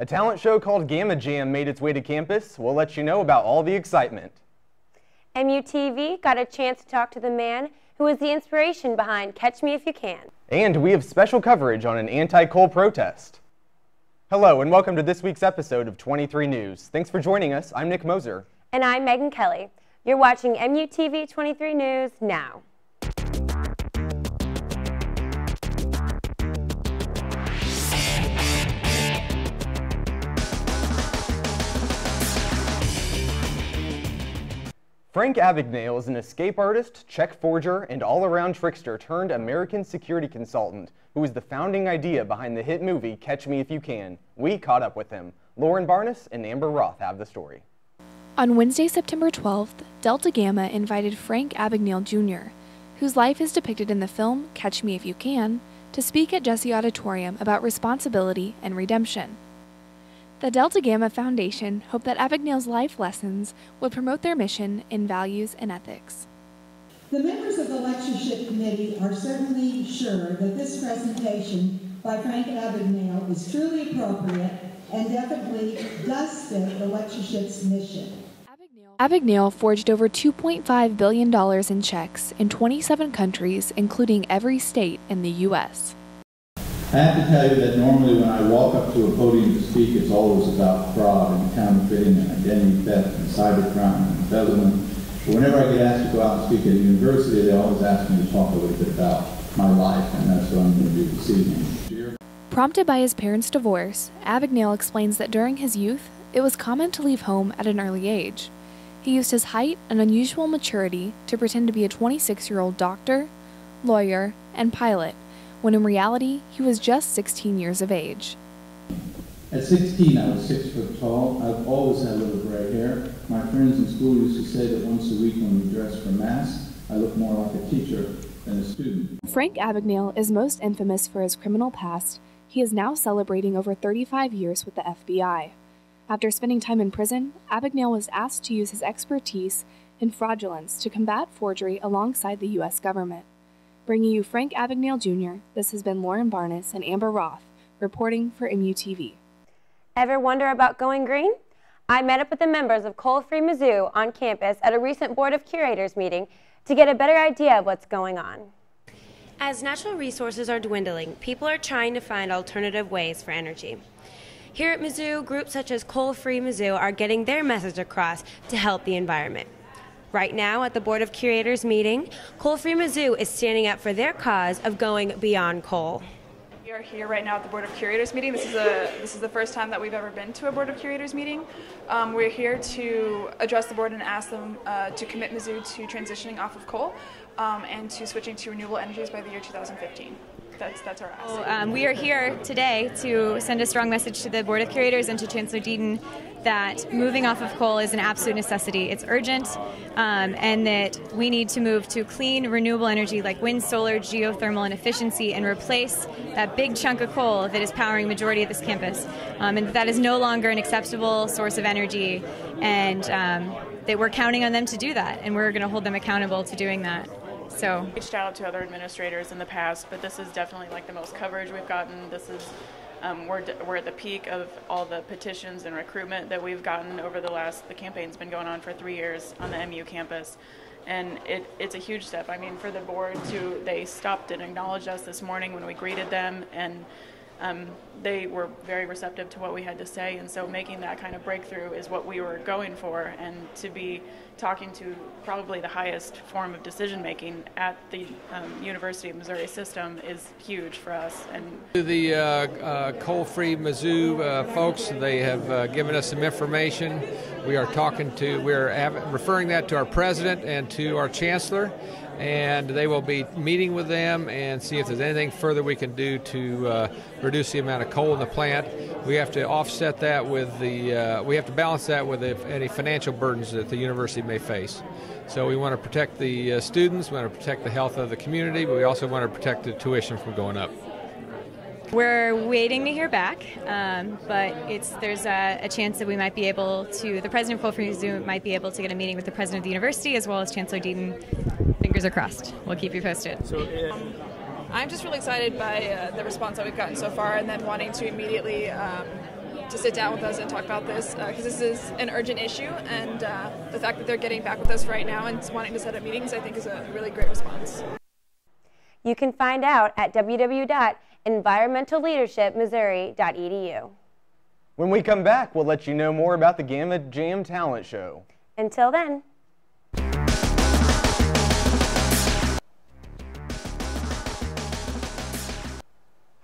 A talent show called Gamma Jam made its way to campus. We'll let you know about all the excitement. MUTV got a chance to talk to the man who was the inspiration behind Catch Me If You Can. And we have special coverage on an anti-coal protest. Hello and welcome to this week's episode of 23 News. Thanks for joining us. I'm Nick Moser. And I'm Megan Kelly. You're watching MUTV 23 News now. Frank Abagnale is an escape artist, check forger, and all-around trickster turned American security consultant who was the founding idea behind the hit movie Catch Me If You Can. We caught up with him. Lauren Barnes and Amber Roth have the story. On Wednesday, September 12th, Delta Gamma invited Frank Abagnale Jr., whose life is depicted in the film Catch Me If You Can, to speak at Jesse Auditorium about responsibility and redemption. The Delta Gamma Foundation hoped that Abagnale's life lessons would promote their mission in values and ethics. The members of the lectureship committee are certainly sure that this presentation by Frank Abagnale is truly appropriate and definitely does fit the lectureship's mission. Abagnale forged over $2.5 billion in checks in 27 countries, including every state in the U.S. I have to tell you that normally when I walk up to a podium to speak, it's always about fraud and counterfeiting and identity theft and cybercrime and embezzlement. But whenever I get asked to go out and speak at a university, they always ask me to talk a little bit about my life, and that's what I'm going to do this evening. Prompted by his parents' divorce, Abagnale explains that during his youth, it was common to leave home at an early age. He used his height and unusual maturity to pretend to be a 26-year-old doctor, lawyer, and pilot, when in reality, he was just 16 years of age. At 16, I was 6 foot tall. I've always had a little gray hair. My friends in school used to say that once a week when we dressed for mass, I looked more like a teacher than a student. Frank Abagnale is most infamous for his criminal past. He is now celebrating over 35 years with the FBI. After spending time in prison, Abagnale was asked to use his expertise in fraudulence to combat forgery alongside the U.S. government. Bringing you Frank Abagnale Jr., this has been Lauren Barnes and Amber Roth, reporting for MUTV. Ever wonder about going green? I met up with the members of Coal Free Mizzou on campus at a recent Board of Curators meeting to get a better idea of what's going on. As natural resources are dwindling, people are trying to find alternative ways for energy. Here at Mizzou, groups such as Coal Free Mizzou are getting their message across to help the environment. Right now at the Board of Curators meeting, Coal Free Mizzou is standing up for their cause of going beyond coal. We are here right now at the Board of Curators meeting. This is the first time that we've ever been to a Board of Curators meeting. We're here to address the board and ask them to commit Mizzou to transitioning off of coal and to switching to renewable energies by the year 2015. That's our ask. We are here today to send a strong message to the Board of Curators and to Chancellor Deaton that moving off of coal is an absolute necessity. It's urgent, and that we need to move to clean, renewable energy like wind, solar, geothermal, and efficiency, and replace that big chunk of coal that is powering the majority of this campus. And that is no longer an acceptable source of energy, and that we're counting on them to do that, and we're going to hold them accountable to doing that. So, reached out to other administrators in the past, but this is definitely like the most coverage we've gotten. This is we're at the peak of all the petitions and recruitment that we've gotten over the campaign's been going on for 3 years on the MU campus, and it's a huge step. I mean, for the board they stopped and acknowledged us this morning when we greeted them, and they were very receptive to what we had to say, and so making that kind of breakthrough is what we were going for, and to be talking to probably the highest form of decision making at the University of Missouri system is huge for us. And to the Coal Free Mizzou folks, they have given us some information. We're referring that to our president and to our chancellor, and they will be meeting with them and see if there's anything further we can do to reduce the amount of coal in the plant. We have to offset that with we have to balance that with any financial burdens that the university may face. So we want to protect the students, we want to protect the health of the community, but we also want to protect the tuition from going up. We're waiting to hear back, but there's a chance that we might be able to, the president of Coal Free Mizzou might be able to get a meeting with the president of the university as well as Chancellor Deaton. Fingers are crossed. We'll keep you posted. I'm just really excited by the response that we've gotten so far, and then wanting to immediately to sit down with us and talk about this because this is an urgent issue, and the fact that they're getting back with us right now and wanting to set up meetings, I think, is a really great response. You can find out at www.environmentalleadershipmissouri.edu. When we come back, we'll let you know more about the Gamma Jam Talent Show. Until then.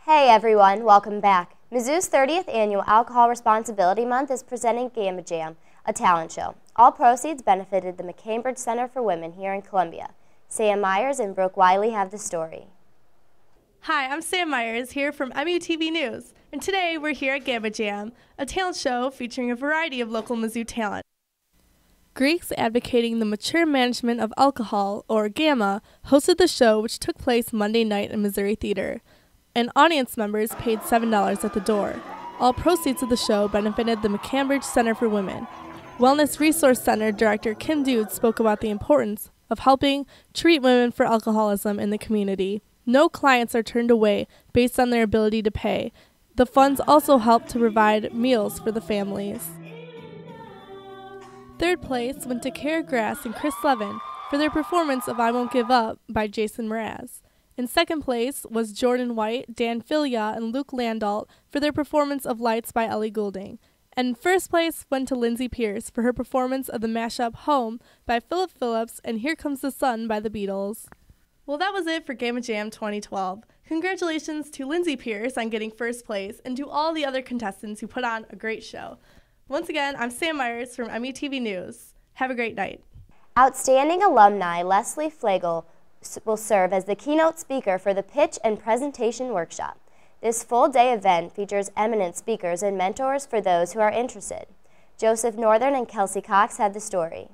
Hey everyone, welcome back. Mizzou's 30th Annual Alcohol Responsibility Month is presenting Gamma Jam, a talent show. All proceeds benefited the McCambridge Center for Women here in Columbia. Sam Myers and Brooke Wiley have the story. Hi, I'm Sam Myers here from MUTV News, and today we're here at Gamma Jam, a talent show featuring a variety of local Mizzou talent. Greeks advocating the mature management of alcohol, or GAMA, hosted the show, which took place Monday night in Missouri Theater, and audience members paid $7 at the door. All proceeds of the show benefited the McCambridge Center for Women. Wellness Resource Center Director Kim Dude spoke about the importance of helping treat women for alcoholism in the community. No clients are turned away based on their ability to pay. The funds also help to provide meals for the families. Third place went to Kara Grass and Chris Levin for their performance of I Won't Give Up by Jason Mraz. In second place was Jordan White, Dan Filia, and Luke Landalt for their performance of Lights by Ellie Goulding. And first place went to Lindsay Pierce for her performance of the mashup Home by Philip Phillips and Here Comes the Sun by the Beatles. Well, that was it for Gamma Jam 2012. Congratulations to Lindsay Pierce on getting first place and to all the other contestants who put on a great show. Once again, I'm Sam Myers from MUTV News. Have a great night. Outstanding alumni Leslie Flagel will serve as the keynote speaker for the Pitch and Presentation Workshop. This full-day event features eminent speakers and mentors for those who are interested. Joseph Northern and Kelsey Cox have the story.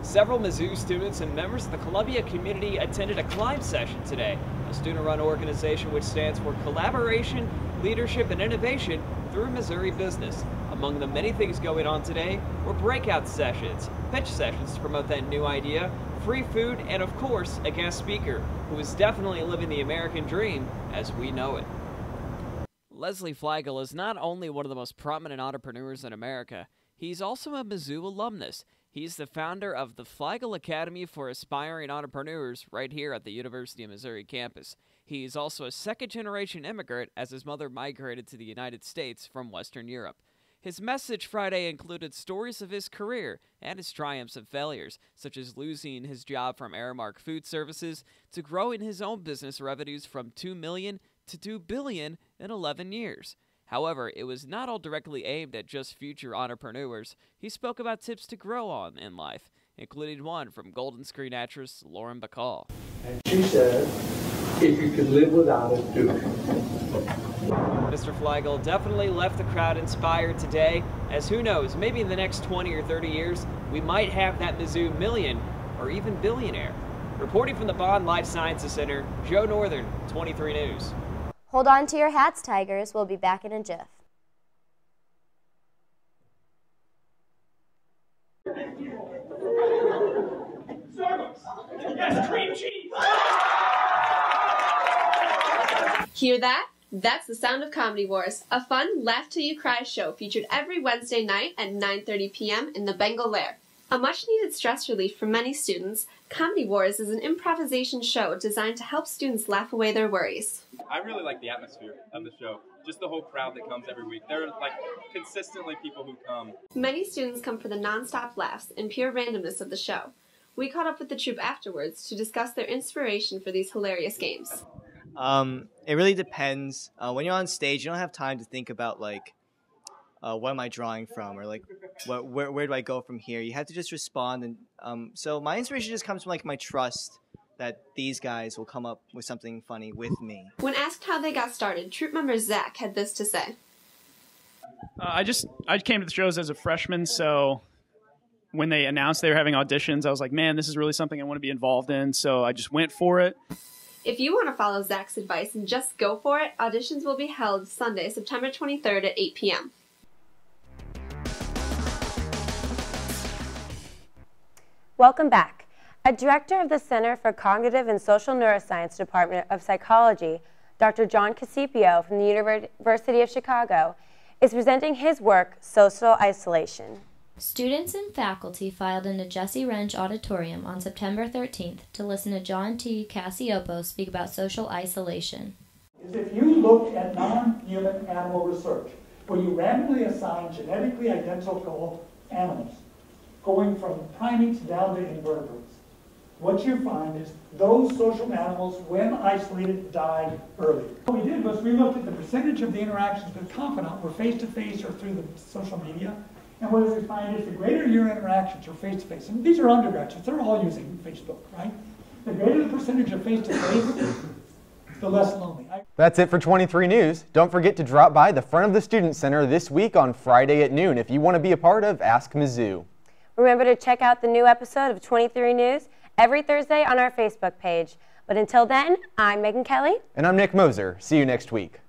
Several Mizzou students and members of the Columbia community attended a Climb session today, a student-run organization which stands for collaboration, leadership, and innovation through Missouri business. Among the many things going on today were breakout sessions, pitch sessions to promote that new idea, free food, and of course, a guest speaker who is definitely living the American dream as we know it. Leslie Flagel is not only one of the most prominent entrepreneurs in America, he's also a Mizzou alumnus. He's the founder of the Flagel Academy for Aspiring Entrepreneurs right here at the University of Missouri campus. He's also a second-generation immigrant as his mother migrated to the United States from Western Europe. His message Friday included stories of his career and his triumphs and failures, such as losing his job from Aramark Food Services to growing his own business revenues from $2 million to $2 billion in 11 years. However, it was not all directly aimed at just future entrepreneurs. He spoke about tips to grow on in life, including one from Golden Screen actress Lauren Bacall. And she said, if you could live without it, do it. Mr. Flagel definitely left the crowd inspired today, as who knows, maybe in the next 20 or 30 years, we might have that Mizzou million or even billionaire. Reporting from the Bond Life Sciences Center, Joe Northern, 23 News. Hold on to your hats, Tigers. We'll be back in a jiff. Yes, cream cheese! Hear that? That's the sound of Comedy Wars, a fun Laugh Till You Cry show featured every Wednesday night at 9:30 p.m. in the Bengal Lair. A much-needed stress relief for many students, Comedy Wars is an improvisation show designed to help students laugh away their worries. I really like the atmosphere of the show. Just the whole crowd that comes every week. There are like consistently people who come. Many students come for the non-stop laughs and pure randomness of the show. We caught up with the troupe afterwards to discuss their inspiration for these hilarious games. It really depends. When you're on stage, you don't have time to think about like, what am I drawing from, or like, where do I go from here? You have to just respond, and so my inspiration just comes from like my trust that these guys will come up with something funny with me. When asked how they got started, troupe member Zach had this to say. I came to the shows as a freshman, so when they announced they were having auditions, I was like, man, this is really something I want to be involved in, so I just went for it. If you want to follow Zach's advice and just go for it, auditions will be held Sunday, September 23rd at 8 p.m. Welcome back. A director of the Center for Cognitive and Social Neuroscience Department of Psychology, Dr. John Casipio from the University of Chicago, is presenting his work, Social Isolation. Students and faculty filed into Jesse Wrench Auditorium on September 13th to listen to John T. Cassiopo speak about social isolation. If you look at non-human animal research, where you randomly assign genetically identical animals, going from primates down to invertebrates, what you find is those social animals, when isolated, died early. What we did was we looked at the percentage of the interactions with confidant were face-to-face or through the social media, and what we find is the greater your interactions are face-to-face, and these are undergraduates, they're all using Facebook, right? The greater the percentage of face-to-face, the less lonely. That's it for 23 News. Don't forget to drop by the front of the Student Center this week on Friday at noon if you want to be a part of Ask Mizzou. Remember to check out the new episode of 23 News every Thursday on our Facebook page. But until then, I'm Megan Kelly. And I'm Nick Moser. See you next week.